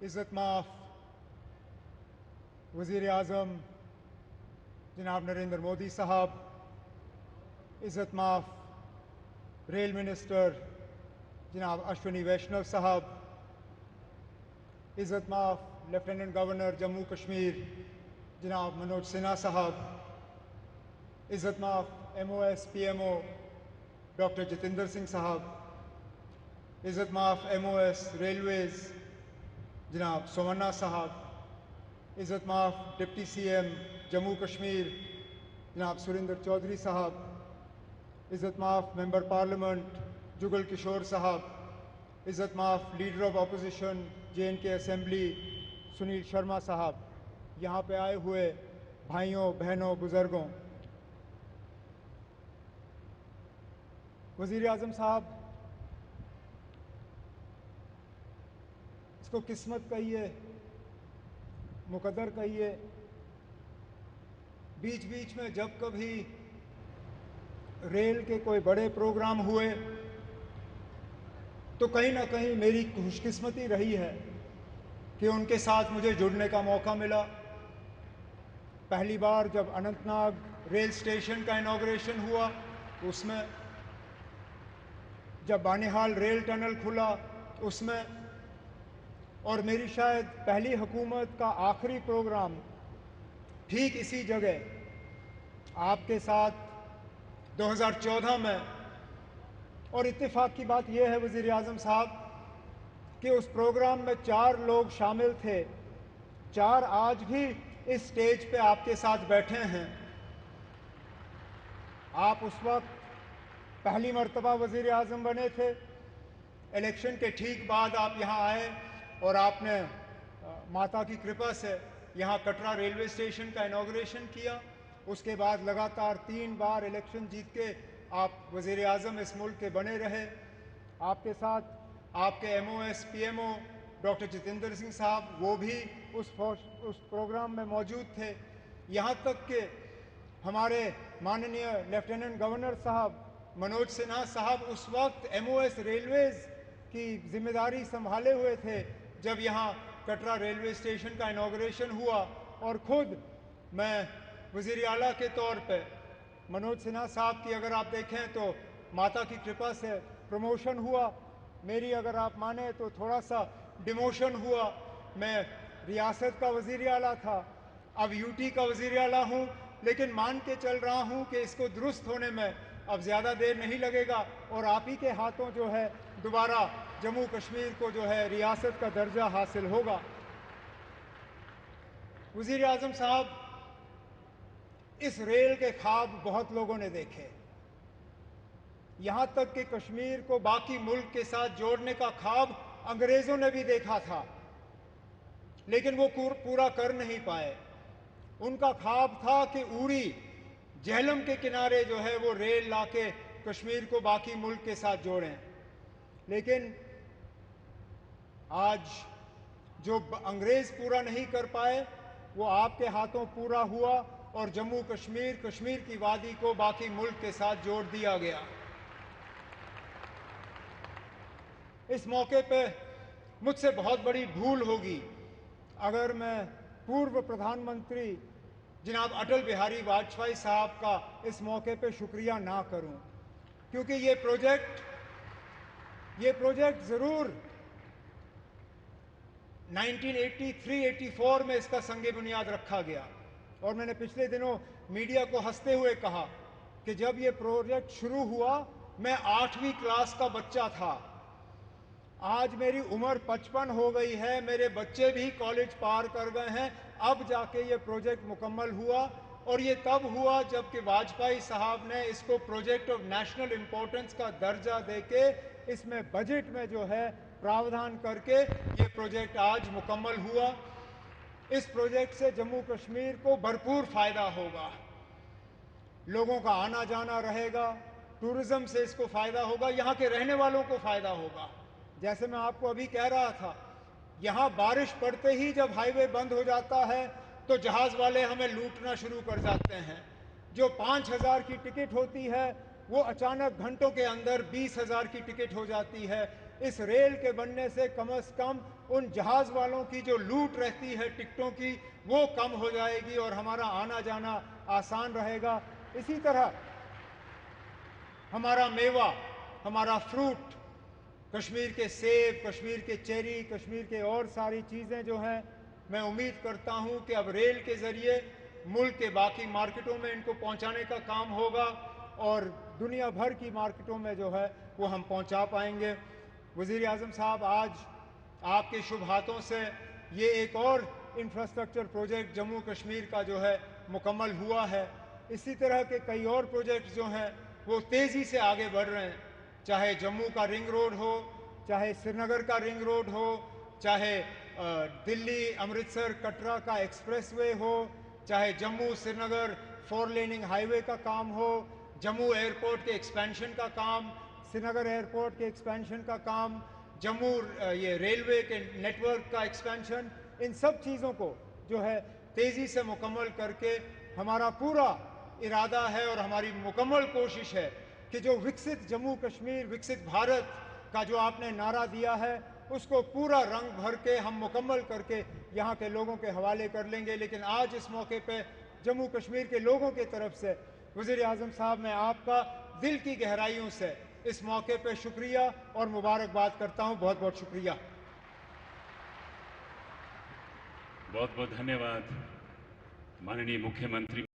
इज़्ज़त माफ़ वज़ीर आज़म जनाब नरेंद्र मोदी साहब, इज़्ज़त माफ़ रेल मिनिस्टर जनाब अश्विनी वैष्णव साहब, इज़्ज़त माफ़ लेफ्टिनेंट गवर्नर जम्मू कश्मीर जनाब मनोज सिन्हा साहब, इज़्ज़त माफ़ MOS PMO doctor Jitendra Singh साहब, इज़्ज़त माफ़ MOS रेलवेज़ जनाब सोमन्ना साहब, इज़्ज़त माफ़ डिप्टी CM जम्मू कश्मीर जनाब सुरेंद्र चौधरी साहब, इज़्ज़त माफ़ मेंबर पार्लियामेंट जुगल किशोर साहब, इज़्ज़त माफ़ leader of opposition JNK assembly Sunil Sharma साहब, यहाँ पे आए हुए भाइयों बहनों बुज़ुर्गों, वज़ीर आज़म साहब, इसको किस्मत कहिए, मुकद्दर कहिए, बीच बीच में जब कभी रेल के कोई बड़े प्रोग्राम हुए तो कहीं ना कहीं मेरी खुशकिस्मती रही है कि उनके साथ मुझे जुड़ने का मौका मिला। पहली बार जब अनंतनाग रेल स्टेशन का इनॉग्रेशन हुआ उसमें, जब बानिहाल रेल टनल खुला उसमें, और मेरी शायद पहली हुकूमत का आखिरी प्रोग्राम ठीक इसी जगह आपके साथ 2014 में। और इत्तेफाक की बात यह है वज़ीर आज़म साहब कि उस प्रोग्राम में 4 लोग शामिल थे, 4 आज भी इस स्टेज पे आपके साथ बैठे हैं। आप उस वक्त पहली मर्तबा वज़ीर आज़म बने थे, इलेक्शन के ठीक बाद आप यहाँ आए और आपने माता की कृपा से यहाँ कटरा रेलवे स्टेशन का इनॉग्रेशन किया। उसके बाद लगातार 3 बार इलेक्शन जीत के आप वज़ीर आज़म इस मुल्क के बने रहे। आपके साथ आपके MOS PMO doctor Jitendra Singh साहब, वो भी उस प्रोग्राम में मौजूद थे। यहाँ तक कि हमारे माननीय लेफ्टिनेंट गवर्नर साहब मनोज सिन्हा साहब उस वक्त MOS रेलवेज़ की जिम्मेदारी संभाले हुए थे जब यहाँ कटरा रेलवे स्टेशन का इनॉग्रेशन हुआ। और ख़ुद मैं वज़ीर आला के तौर पे मनोज सिन्हा साहब की अगर आप देखें तो माता की कृपा से प्रमोशन हुआ, मेरी अगर आप माने तो थोड़ा सा डिमोशन हुआ। मैं रियासत का वज़ीर आला था, अब UT का वज़ीर आला हूँ, लेकिन मान के चल रहा हूँ कि इसको दुरुस्त होने में अब ज़्यादा देर नहीं लगेगा और आप ही के हाथों जो है दोबारा जम्मू कश्मीर को जो है रियासत का दर्जा हासिल होगा। वज़ीर आज़म साहब, इस रेल के ख्वाब बहुत लोगों ने देखे, यहाँ तक कि कश्मीर को बाकी मुल्क के साथ जोड़ने का ख्वाब अंग्रेज़ों ने भी देखा था, लेकिन वो पूरा कर नहीं पाए। उनका ख्वाब था कि उड़ी झेलम के किनारे जो है वो रेल लाके कश्मीर को बाकी मुल्क के साथ जोड़ें, लेकिन आज जो अंग्रेज़ पूरा नहीं कर पाए वो आपके हाथों पूरा हुआ और जम्मू कश्मीर, कश्मीर की वादी को बाकी मुल्क के साथ जोड़ दिया गया। इस मौके पे मुझसे बहुत बड़ी भूल होगी अगर मैं पूर्व प्रधानमंत्री जनाब अटल बिहारी वाजपेयी साहब का इस मौके पे शुक्रिया ना करूं, क्योंकि ये प्रोजेक्ट ज़रूर 1983-84 में इसका संगे बुनियाद रखा गया। और मैंने पिछले दिनों मीडिया को हंसते हुए कहा कि जब ये प्रोजेक्ट शुरू हुआ मैं 8वीं क्लास का बच्चा था। आज मेरी उम्र 55 हो गई है, मेरे बच्चे भी कॉलेज पार कर गए हैं, अब जाके ये प्रोजेक्ट मुकम्मल हुआ। और ये तब हुआ जबकि वाजपेयी साहब ने इसको प्रोजेक्ट ऑफ नेशनल इम्पोर्टेंस का दर्जा देके इसमें बजट में जो है प्रावधान करके ये प्रोजेक्ट आज मुकम्मल हुआ। इस प्रोजेक्ट से जम्मू कश्मीर को भरपूर फ़ायदा होगा, लोगों का आना जाना रहेगा, टूरिज़्म से इसको फ़ायदा होगा, यहाँ के रहने वालों को फ़ायदा होगा। जैसे मैं आपको अभी कह रहा था, यहाँ बारिश पड़ते ही जब हाईवे बंद हो जाता है तो जहाज़ वाले हमें लूटना शुरू कर जाते हैं। जो 5,000 की टिकट होती है वो अचानक घंटों के अंदर 20,000 की टिकट हो जाती है। इस रेल के बनने से कम उन जहाज वालों की जो लूट रहती है टिकटों की, वो कम हो जाएगी और हमारा आना जाना आसान रहेगा। इसी तरह हमारा मेवा, हमारा फ्रूट, कश्मीर के सेब, कश्मीर के चेरी, कश्मीर के और सारी चीज़ें जो हैं, मैं उम्मीद करता हूं कि अब रेल के ज़रिए मुल्क के बाकी मार्केटों में इनको पहुंचाने का काम होगा और दुनिया भर की मार्केटों में जो है वो हम पहुंचा पाएंगे। वज़ीर आज़म साहब, आज आपके शुभ हाथों से ये एक और इंफ्रास्ट्रक्चर प्रोजेक्ट जम्मू कश्मीर का जो है मुकम्मल हुआ है। इसी तरह के कई और प्रोजेक्ट्स जो हैं वो तेज़ी से आगे बढ़ रहे हैं, चाहे जम्मू का रिंग रोड हो, चाहे श्रीनगर का रिंग रोड हो, चाहे दिल्ली अमृतसर कटरा का एक्सप्रेसवे हो, चाहे जम्मू श्रीनगर 4 लेनिंग हाईवे का काम हो, जम्मू एयरपोर्ट के एक्सपेंशन का काम, श्रीनगर एयरपोर्ट के एक्सपेंशन का काम, जम्मू ये रेलवे के नेटवर्क का एक्सपेंशन, इन सब चीज़ों को जो है तेज़ी से मुकम्मल करके हमारा पूरा इरादा है और हमारी मुकम्मल कोशिश है कि जो विकसित जम्मू कश्मीर, विकसित भारत का जो आपने नारा दिया है, उसको पूरा रंग भर के हम मुकम्मल करके यहाँ के लोगों के हवाले कर लेंगे। लेकिन आज इस मौके पे जम्मू कश्मीर के लोगों की तरफ से वज़ीर आज़म साहब, मैं आपका दिल की गहराइयों से इस मौके पे शुक्रिया और मुबारकबाद करता हूँ। बहुत बहुत शुक्रिया। बहुत बहुत धन्यवाद माननीय मुख्यमंत्री।